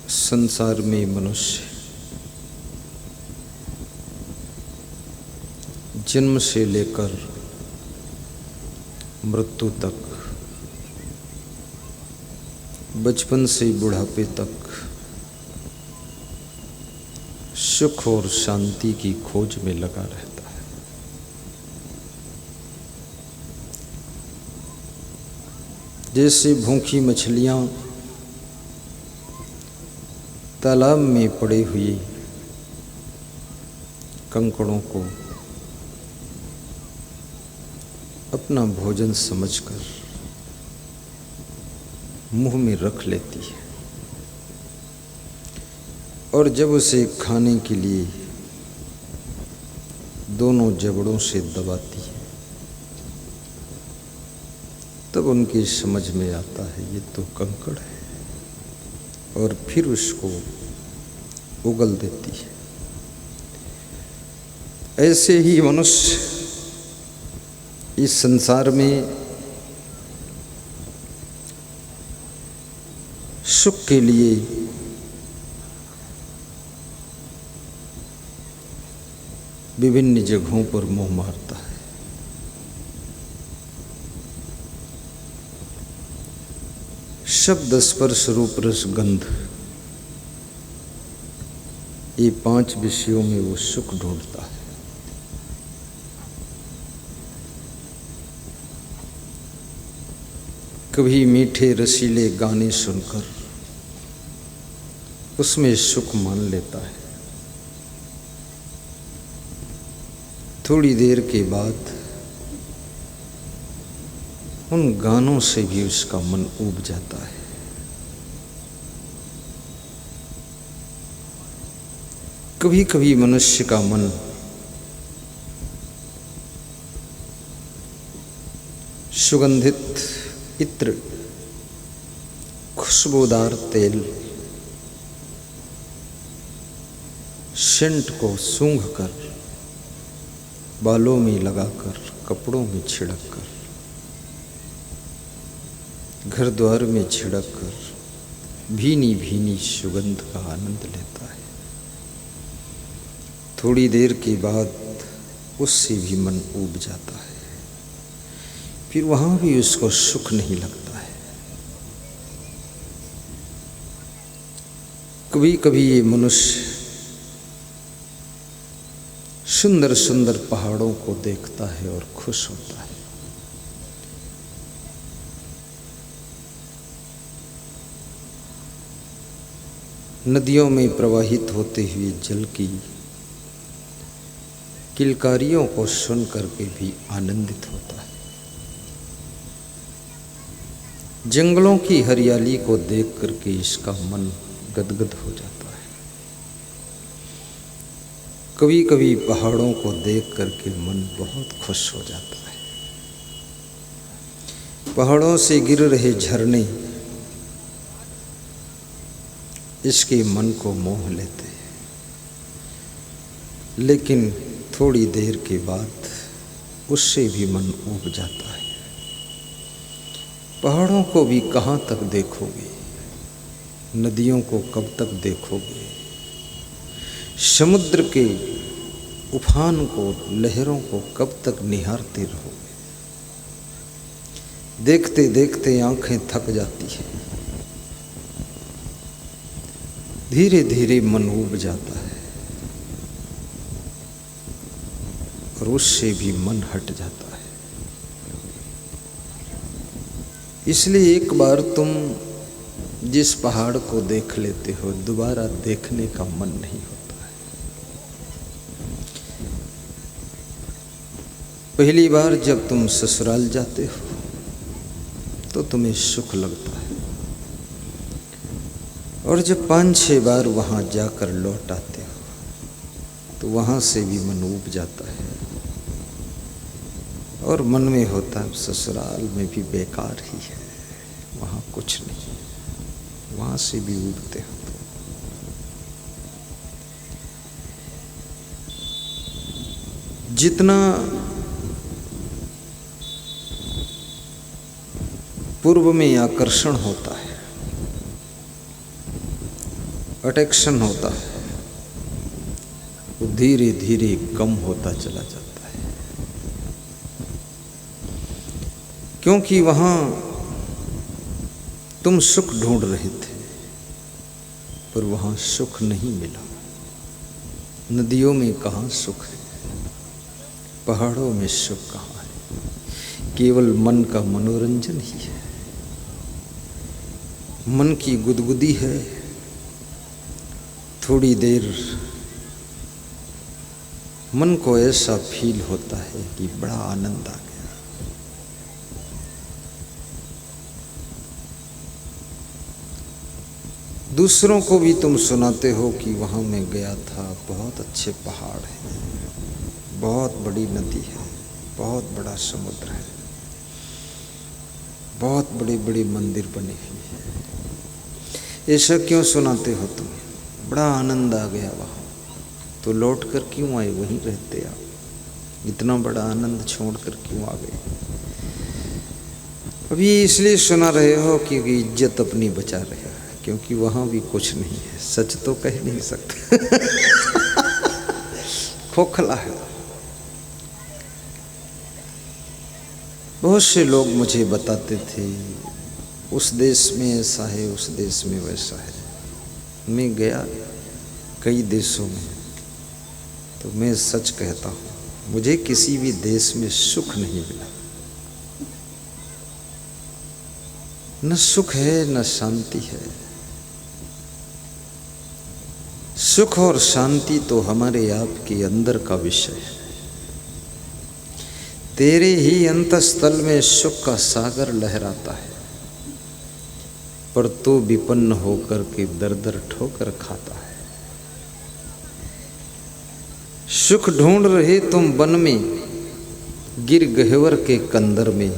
संसार में मनुष्य जन्म से लेकर मृत्यु तक, बचपन से बुढ़ापे तक सुख और शांति की खोज में लगा रहता है। जैसे भूखी मछलियां तालाब में पड़े हुए कंकड़ों को अपना भोजन समझकर मुंह में रख लेती है और जब उसे खाने के लिए दोनों जबड़ों से दबाती है तब उनकी समझ में आता है ये तो कंकड़ है, और फिर उसको उगल देती है। ऐसे ही मनुष्य इस संसार में सुख के लिए विभिन्न जगहों पर मोह मारता है। शब्द, स्पर्श, रूप, रस, गंध, ये 5 विषयों में वो सुख ढूंढता है। कभी मीठे रसीले गाने सुनकर उसमें सुख मान लेता है। थोड़ी देर के बाद उन गानों से भी उसका मन ऊब जाता है। कभी कभी मनुष्य का मन सुगंधित इत्र, खुशबूदार तेल, सेंट को सूंघकर, बालों में लगाकर, कपड़ों में छिड़ककर, घर द्वार में छिड़ककर भीनी भीनी सुगंध का आनंद लेता है। थोड़ी देर के बाद उससे भी मन ऊब जाता है। फिर वहां भी उसको सुख नहीं लगता है। कभी कभी ये मनुष्य सुंदर सुंदर पहाड़ों को देखता है और खुश होता है। नदियों में प्रवाहित होते हुए जल की किलकारियों को सुन करके भी आनंदित होता है। जंगलों की हरियाली को देख करके इसका मन गदगद हो जाता है। कभी कभी पहाड़ों को देख करके मन बहुत खुश हो जाता है। पहाड़ों से गिर रहे झरने इसके मन को मोह लेते हैं, लेकिन थोड़ी देर के बाद उससे भी मन ऊब जाता है। पहाड़ों को भी कहाँ तक देखोगे, नदियों को कब तक देखोगे, समुद्र के उफान को, लहरों को कब तक निहारते रहोगे। देखते देखते आंखें थक जाती हैं। धीरे धीरे मन ऊब जाता है और उससे भी मन हट जाता है। इसलिए एक बार तुम जिस पहाड़ को देख लेते हो दोबारा देखने का मन नहीं होता है। पहली बार जब तुम ससुराल जाते हो तो तुम्हें सुख लगता है, और जब 5-6 बार वहां जाकर लौट आते हो तो वहां से भी मन ऊब जाता है और मन में होता है ससुराल में भी बेकार ही है, वहां कुछ नहीं, वहां से भी ऊबते हो। जितना पूर्व में आकर्षण होता है अटेंशन होता है वो धीरे धीरे कम होता चला जाता है, क्योंकि वहां तुम सुख ढूंढ रहे थे पर वहां सुख नहीं मिला। नदियों में कहाँ सुख है, पहाड़ों में सुख कहाँ है, केवल मन का मनोरंजन ही है। मन की गुदगुदी है, थोड़ी देर मन को ऐसा फील होता है कि बड़ा आनंद आ गया। दूसरों को भी तुम सुनाते हो कि वहाँ मैं गया था, बहुत अच्छे पहाड़ हैं, बहुत बड़ी नदी है, बहुत बड़ा समुद्र है, बहुत बड़े बड़े मंदिर बने हुए हैं। ऐसा क्यों सुनाते हो तुम? बड़ा आनंद आ गया वहाँ, तो लौट कर क्यों आए? वहीं रहते आप, इतना बड़ा आनंद छोड़ कर क्यों आ गए? अभी इसलिए सुना रहे हो कि इज्जत अपनी बचा रहे हो, क्योंकि वहाँ भी कुछ नहीं है। सच तो कह नहीं सकते खोखला है। बहुत से लोग मुझे बताते थे उस देश में ऐसा है, उस देश में वैसा है। मैं गया कई देशों में, तो मैं सच कहता हूँ, मुझे किसी भी देश में सुख नहीं मिला। न सुख है न शांति है। सुख और शांति तो हमारे आप के अंदर का विषय है। तेरे ही अंतस्थल में सुख का सागर लहराता है, पर तो विपन्न होकर के दर दर ठोकर खाता है। सुख ढूंढ रहे तुम वन में, गिर गह्वर के कंदर में,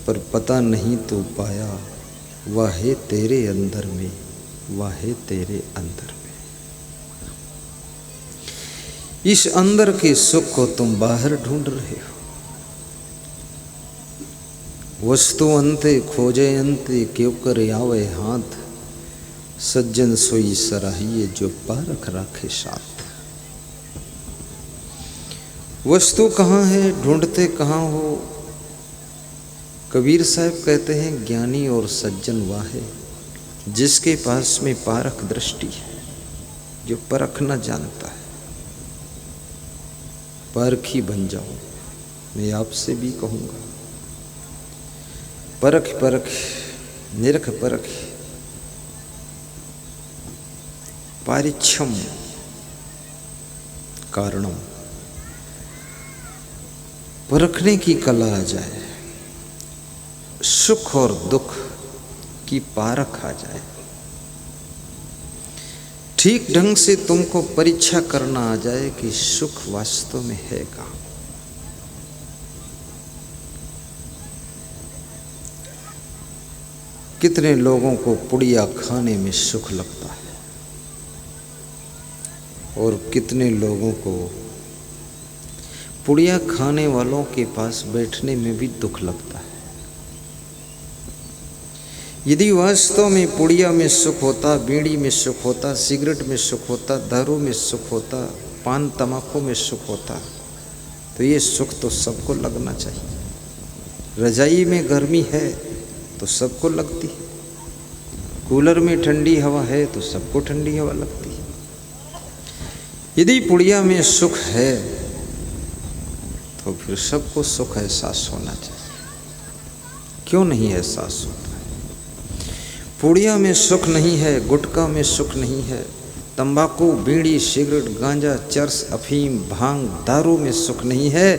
पर पता नहीं तू पाया वह है तेरे अंदर में, वह है तेरे अंदर में। इस अंदर के सुख को तुम बाहर ढूंढ रहे हो। वस्तु अंते खोजे अंते क्यों कर आवे हाथ, सज्जन सोई सराहिए जो पारख राखे साथ। वस्तु कहाँ है, ढूंढते कहाँ हो? कबीर साहब कहते हैं ज्ञानी और सज्जन वह है जिसके पास में पारख दृष्टि है, जो परखना जानता है। परखी बन जाओ, मैं आपसे भी कहूँगा। परख परख निरख परख पारिच्छम कारणम। परखने की कला आ जाए, सुख और दुख की पारख आ जाए, ठीक ढंग से तुमको परीक्षा करना आ जाए कि सुख वास्तव में है कहाँ। कितने लोगों को पुड़िया खाने में सुख लगता है और कितने लोगों को पुड़िया खाने वालों के पास बैठने में भी दुख लगता है। यदि वास्तव में पुड़िया में सुख होता, बीड़ी में सुख होता, सिगरेट में सुख होता, दारू में सुख होता, पान तम्बाकू में सुख होता, तो ये सुख तो सबको लगना चाहिए। रजाई में गर्मी है तो सबको लगती है, कूलर में ठंडी हवा है तो सबको ठंडी हवा लगती है। यदि पुड़िया में सुख है तो फिर सबको सुख एहसास होना चाहिए। क्यों नहीं एहसास होता? पुड़िया में सुख नहीं है, गुटखा में सुख नहीं है, तंबाकू, बीड़ी, सिगरेट, गांजा, चरस, अफीम, भांग, दारू में सुख नहीं है।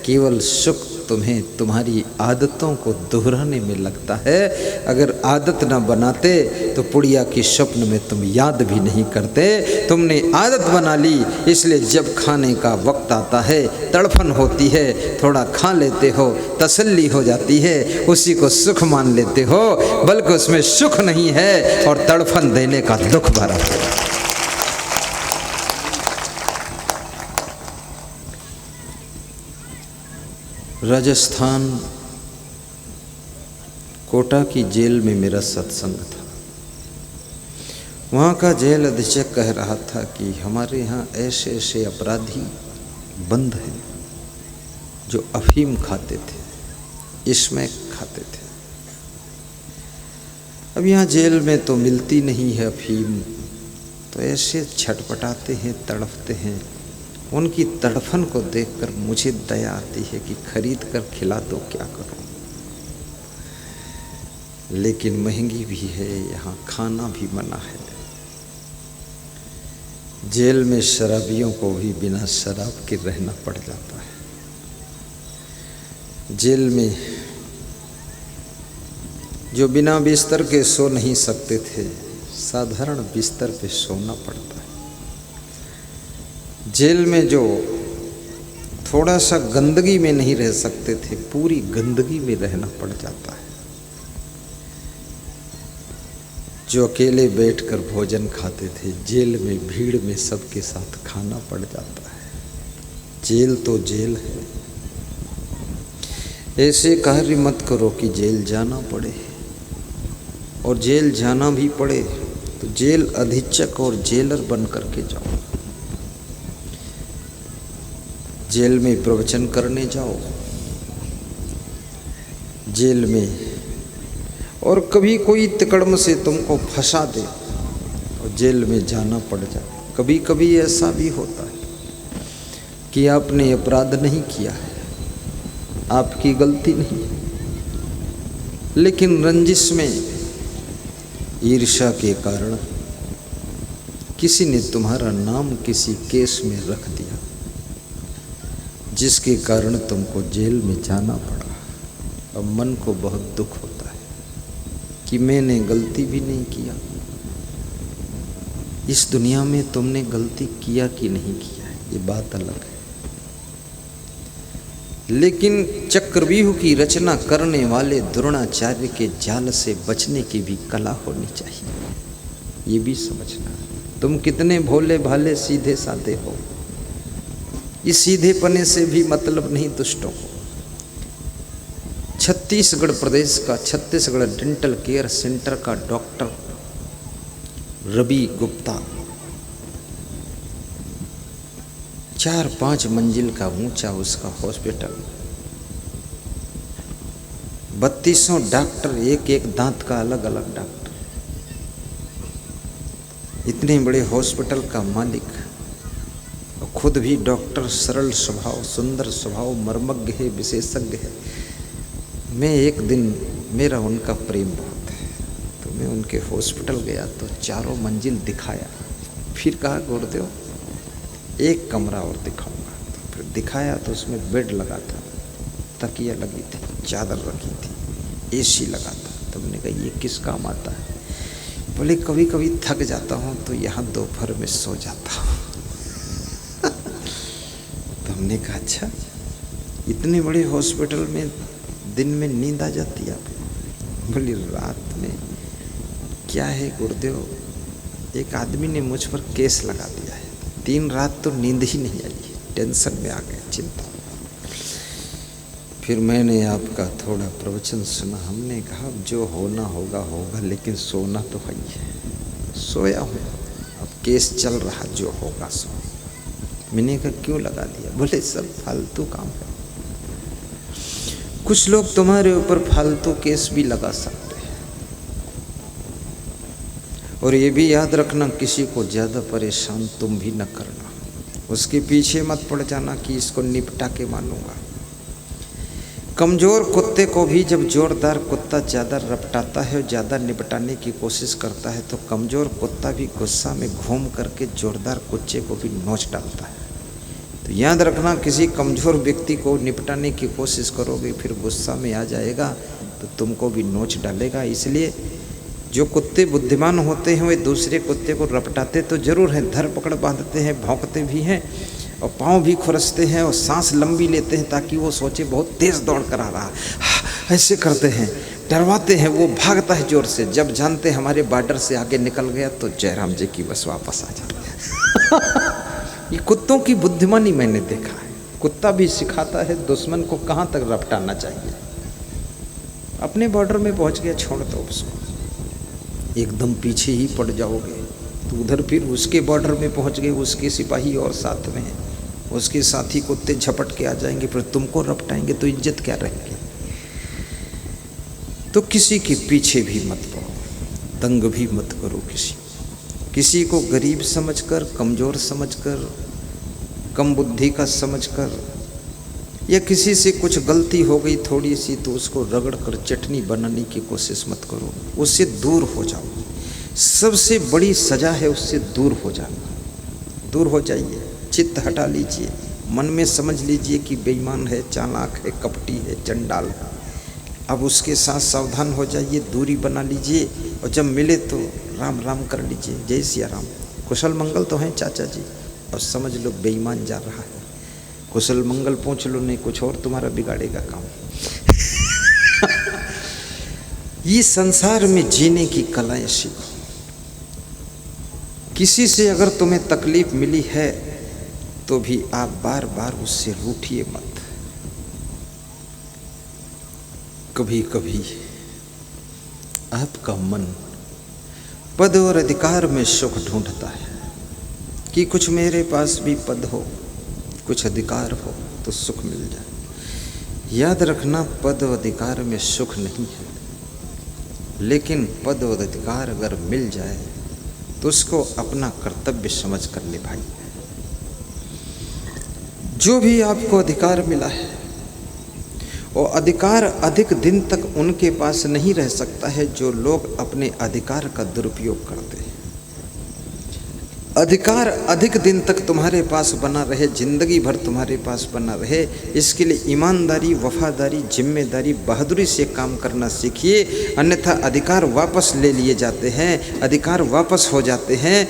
केवल सुख तुम्हें तुम्हारी आदतों को दोहराने में लगता है। अगर आदत न बनाते तो पुड़िया की स्वप्न में तुम याद भी नहीं करते। तुमने आदत बना ली, इसलिए जब खाने का वक्त आता है तड़फन होती है, थोड़ा खा लेते हो, तसल्ली हो जाती है, उसी को सुख मान लेते हो, बल्कि उसमें सुख नहीं है और तड़फन देने का दुख भरा है। राजस्थान कोटा की जेल में मेरा सत्संग था। वहाँ का जेल अधीक्षक कह रहा था कि हमारे यहाँ ऐसे ऐसे अपराधी बंद हैं जो अफीम खाते थे, इसमें खाते थे। अब यहाँ जेल में तो मिलती नहीं है अफीम, तो ऐसे छटपटाते हैं, तड़पते हैं। उनकी तड़फन को देखकर मुझे दया आती है कि खरीद कर खिला दो, क्या करूं। लेकिन महंगी भी है, यहाँ खाना भी मना है। जेल में शराबियों को भी बिना शराब के रहना पड़ जाता है। जेल में जो बिना बिस्तर के सो नहीं सकते थे, साधारण बिस्तर पे सोना पड़ता है। जेल में जो थोड़ा सा गंदगी में नहीं रह सकते थे, पूरी गंदगी में रहना पड़ जाता है। जो अकेले बैठकर भोजन खाते थे, जेल में भीड़ में सबके साथ खाना पड़ जाता है। जेल तो जेल है। ऐसे कार्य मत करो कि जेल जाना पड़े, और जेल जाना भी पड़े तो जेल अधीक्षक और जेलर बन करके जाओ। जेल में प्रवचन करने जाओ, जेल में, और कभी कोई तिकड़म से तुमको फंसा दे और जेल में जाना पड़ जाए। कभी कभी ऐसा भी होता है कि आपने अपराध नहीं किया है, आपकी गलती नहीं, लेकिन रंजिश में, ईर्ष्या के कारण किसी ने तुम्हारा नाम किसी केस में रख दिया, जिसके कारण तुमको जेल में जाना पड़ा। अब मन को बहुत दुख होता है कि मैंने गलती भी नहीं किया। इस दुनिया में तुमने गलती किया कि नहीं किया है, ये बात अलग है। लेकिन चक्रव्यूह की रचना करने वाले द्रोणाचार्य के जाल से बचने की भी कला होनी चाहिए, ये भी समझना। तुम कितने भोले भाले सीधे साधे हो, इस सीधेपने से भी मतलब नहीं दुष्टों को। छत्तीसगढ़ प्रदेश का, छत्तीसगढ़ डेंटल केयर सेंटर का डॉक्टर रवि गुप्ता 4-5 मंजिल का ऊंचा उसका हॉस्पिटल, 3200 डॉक्टर, एक एक दांत का अलग अलग डॉक्टर। इतने बड़े हॉस्पिटल का मालिक, खुद भी डॉक्टर, सरल स्वभाव, सुंदर स्वभाव, मर्मज्ञ है, विशेषज्ञ है। मैं एक दिन, मेरा उनका प्रेम बहुत है, तो मैं उनके हॉस्पिटल गया तो 4 मंजिल दिखाया। फिर कहा गुरुदेव एक कमरा और दिखाऊंगा, तो फिर दिखाया तो उसमें बेड लगा था, तकिया लगी थी, चादर रखी थी, एसी लगा था। तो हमने कहा ये किस काम आता है? बोले कभी कभी थक जाता हूँ तो यहाँ दोपहर में सो जाता हूँ। तो हमने कहा अच्छा, इतने बड़े हॉस्पिटल में दिन में नींद आ जाती है आपको? बोली रात में क्या है गुरुदेव, एक आदमी ने मुझ पर केस लगा दिया है, 3 रात तो नींद ही नहीं आई, टेंशन में आ गए, चिंता। फिर मैंने आपका थोड़ा प्रवचन सुना, हमने कहा जो होना होगा होगा, लेकिन सोना तो है ही है। सोया हूँ, अब केस चल रहा, जो होगा सो। मैंने कहा क्यों लगा दिया? बोले सब फालतू काम है। कुछ लोग तुम्हारे ऊपर फालतू केस भी लगा सकते हैं, और ये भी याद रखना किसी को ज़्यादा परेशान तुम भी न करना, उसके पीछे मत पड़ जाना कि इसको निपटा के मानूंगा। कमज़ोर कुत्ते को भी जब जोरदार कुत्ता ज़्यादा रपटाता है और ज़्यादा निपटाने की कोशिश करता है, तो कमज़ोर कुत्ता भी गुस्सा में घूम करके जोरदार कुत्ते को भी नोच डालता है। तो याद रखना, किसी कमज़ोर व्यक्ति को निपटाने की कोशिश करोगे, फिर गुस्सा में आ जाएगा तो तुमको भी नोच डालेगा। इसलिए जो कुत्ते बुद्धिमान होते हैं वे दूसरे कुत्ते को रपटाते तो जरूर हैं, धर पकड़ बांधते हैं, भौंकते भी हैं, और पाँव भी खुरसते हैं, और सांस लंबी लेते हैं ताकि वो सोचे बहुत तेज़ दौड़ कर आ रहा, ऐसे करते हैं, डरवाते हैं। वो भागता है जोर से, जब जानते हैं हमारे बॉर्डर से आगे निकल गया तो जयराम जी की बस वापस आ जाते हैं। ये कुत्तों की बुद्धिमानी मैंने देखा है। कुत्ता भी सिखाता है दुश्मन को कहाँ तक रपटाना चाहिए। अपने बॉर्डर में पहुँच गया, छोड़ दो उसको, एकदम पीछे ही पड़ जाओगे तो उधर फिर उसके बॉर्डर में पहुंच गए, उसके सिपाही और साथ में हैं, उसके साथी कुत्ते झपट के आ जाएंगे, फिर तुमको रपटाएंगे तो इज्जत क्या रहेगी। तो किसी के पीछे भी मत पड़ो, तंग भी मत करो किसी को गरीब समझकर, कमज़ोर समझकर, कम बुद्धि का समझकर, या किसी से कुछ गलती हो गई थोड़ी सी तो उसको रगड़ कर चटनी बनाने की कोशिश मत करो, उससे दूर हो जाओ। सबसे बड़ी सजा है उससे दूर हो जाना। दूर हो जाइए, चित्त हटा लीजिए, मन में समझ लीजिए कि बेईमान है, चालाक है, कपटी है, चंडाल है। अब उसके साथ सावधान हो जाइए, दूरी बना लीजिए, और जब मिले तो राम राम कर लीजिए, जय सिया राम, कुशल मंगल तो हैं चाचा जी, और समझ लो बेईमान जा रहा है, कुशल मंगल पूछ लो, नहीं कुछ और तुम्हारा बिगाड़ेगा काम। ये संसार में जीने की कलाएं सीखो। किसी से अगर तुम्हें तकलीफ मिली है तो भी आप बार बार उससे रूठिए मत। कभी कभी आपका मन पद और अधिकार में सुख ढूंढता है कि कुछ मेरे पास भी पद हो, कुछ अधिकार हो तो सुख मिल जाए। याद रखना, पद और अधिकार में सुख नहीं है, लेकिन पद और अधिकार अगर मिल जाए तो उसको अपना कर्तव्य समझ कर निभाइए। जो भी आपको अधिकार मिला है, और अधिकार अधिक दिन तक उनके पास नहीं रह सकता है जो लोग अपने अधिकार का दुरुपयोग करते हैं। अधिकार अधिक दिन तक तुम्हारे पास बना रहे, जिंदगी भर तुम्हारे पास बना रहे, इसके लिए ईमानदारी, वफादारी, जिम्मेदारी, बहादुरी से काम करना सीखिए। अन्यथा अधिकार वापस ले लिए जाते हैं, अधिकार वापस हो जाते हैं,